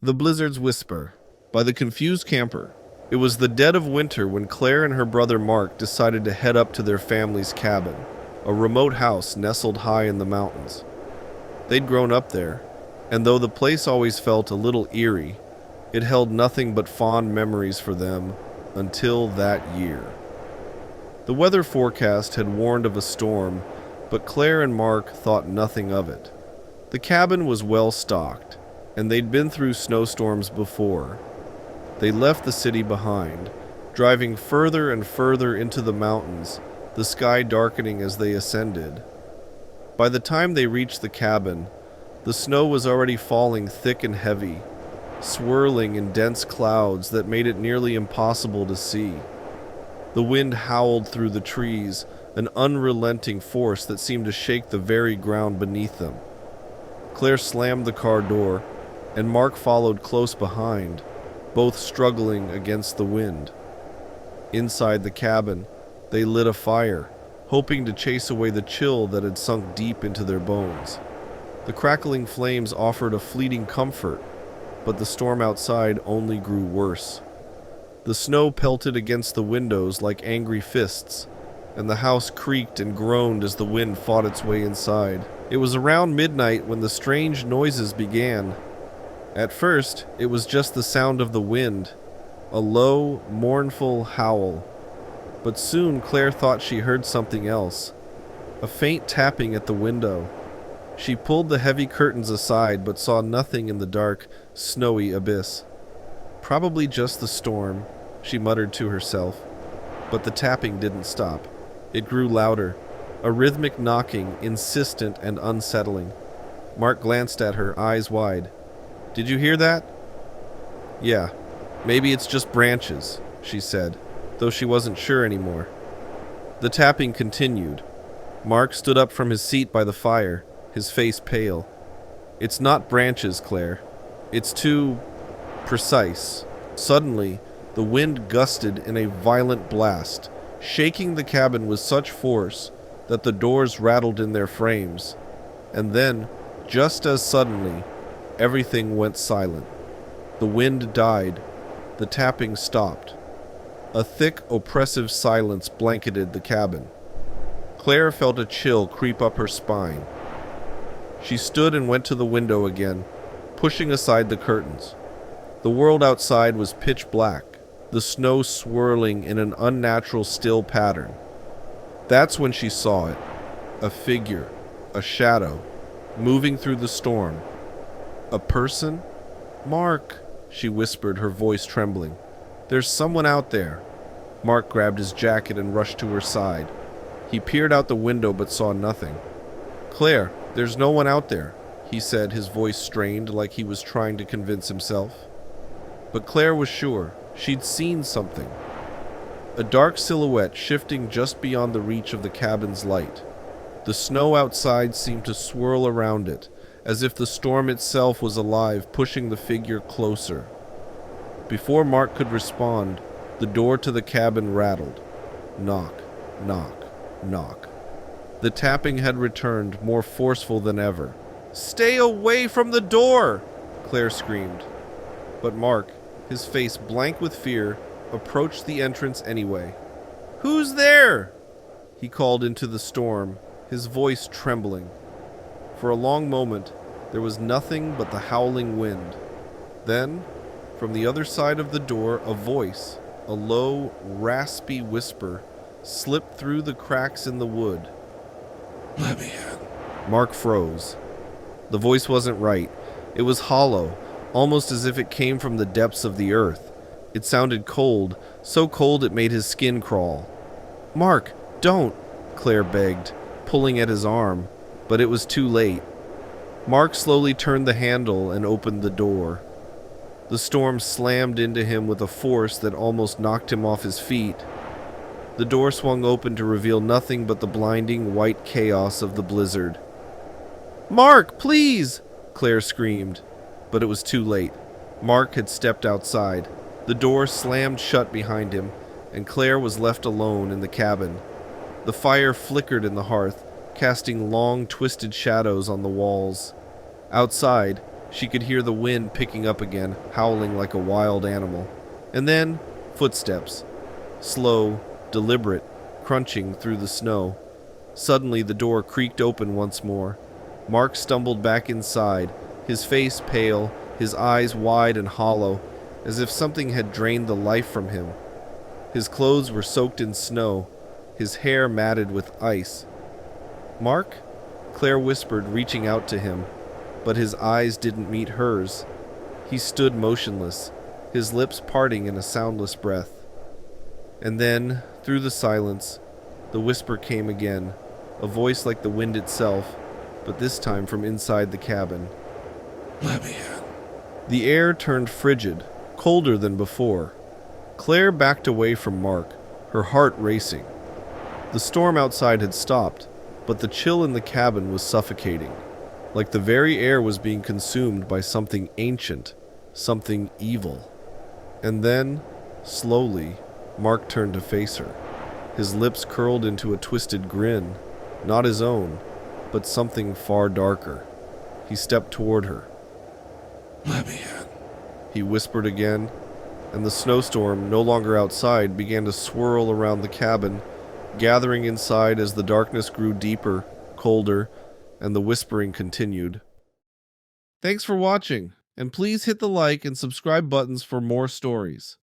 The Blizzard's Whisper by the Confused Camper. It was the dead of winter when Claire and her brother Mark decided to head up to their family's cabin, a remote house nestled high in the mountains. They'd grown up there, and though the place always felt a little eerie, it held nothing but fond memories for them until that year. The weather forecast had warned of a storm, but Claire and Mark thought nothing of it. The cabin was well stocked, and they'd been through snowstorms before. They left the city behind, driving further and further into the mountains, the sky darkening as they ascended. By the time they reached the cabin, the snow was already falling thick and heavy, swirling in dense clouds that made it nearly impossible to see. The wind howled through the trees, an unrelenting force that seemed to shake the very ground beneath them. Claire slammed the car door, and Mark followed close behind, both struggling against the wind. Inside the cabin, they lit a fire, hoping to chase away the chill that had sunk deep into their bones. The crackling flames offered a fleeting comfort, but the storm outside only grew worse. The snow pelted against the windows like angry fists, and the house creaked and groaned as the wind fought its way inside. It was around midnight when the strange noises began. At first, it was just the sound of the wind, a low, mournful howl. But soon Claire thought she heard something else, a faint tapping at the window. She pulled the heavy curtains aside but saw nothing in the dark, snowy abyss. Probably just the storm, she muttered to herself. But the tapping didn't stop. It grew louder, a rhythmic knocking, insistent and unsettling. Mark glanced at her, eyes wide. "Did you hear that?" "Yeah, maybe it's just branches," she said, though she wasn't sure anymore. The tapping continued. Mark stood up from his seat by the fire, his face pale. "It's not branches, Claire. It's too precise." Suddenly, the wind gusted in a violent blast, shaking the cabin with such force that the doors rattled in their frames. And then, just as suddenly, everything went silent. The wind died. The tapping stopped. A thick, oppressive silence blanketed the cabin. Claire felt a chill creep up her spine. She stood and went to the window again, pushing aside the curtains. The world outside was pitch black, the snow swirling in an unnatural still pattern. That's when she saw it. A figure, a shadow, moving through the storm. A person? "Mark," she whispered, her voice trembling. "There's someone out there." Mark grabbed his jacket and rushed to her side. He peered out the window but saw nothing. "Claire, there's no one out there," he said, his voice strained like he was trying to convince himself. But Claire was sure. She'd seen something. A dark silhouette shifting just beyond the reach of the cabin's light. The snow outside seemed to swirl around it, as if the storm itself was alive, pushing the figure closer. Before Mark could respond, the door to the cabin rattled. Knock, knock, knock. The tapping had returned, more forceful than ever. "Stay away from the door!" Claire screamed. But Mark, his face blank with fear, approached the entrance anyway. "Who's there?" he called into the storm, his voice trembling. For a long moment, there was nothing but the howling wind. Then, from the other side of the door, a voice, a low, raspy whisper, slipped through the cracks in the wood. "Let me in." Mark froze. The voice wasn't right. It was hollow, almost as if it came from the depths of the earth. It sounded cold, so cold it made his skin crawl. "Mark, don't," Claire begged, pulling at his arm, but it was too late. Mark slowly turned the handle and opened the door. The storm slammed into him with a force that almost knocked him off his feet. The door swung open to reveal nothing but the blinding white chaos of the blizzard. "Mark, please!" Claire screamed, but it was too late. Mark had stepped outside. The door slammed shut behind him, and Claire was left alone in the cabin. The fire flickered in the hearth, casting long, twisted shadows on the walls. Outside, She could hear the wind picking up again, howling like a wild animal. And then, footsteps. Slow, deliberate, crunching through the snow. Suddenly, the door creaked open once more. Mark stumbled back inside, his face pale, his eyes wide and hollow, as if something had drained the life from him. His clothes were soaked in snow, his hair matted with ice. "Mark?" Claire whispered, reaching out to him, but his eyes didn't meet hers. He stood motionless, his lips parting in a soundless breath. And then, through the silence, the whisper came again, a voice like the wind itself, but this time from inside the cabin. Let me in. The air turned frigid, colder than before. Claire backed away from Mark, her heart racing. The storm outside had stopped, but the chill in the cabin was suffocating, like the very air was being consumed by something ancient, something evil. And then, slowly, Mark turned to face her. His lips curled into a twisted grin, not his own, but something far darker. He stepped toward her. Let me in. He whispered again, and the snowstorm, no longer outside, began to swirl around the cabin, gathering inside as the darkness grew deeper, colder, and the whispering continued. Thanks for watching, and please hit the like and subscribe buttons for more stories.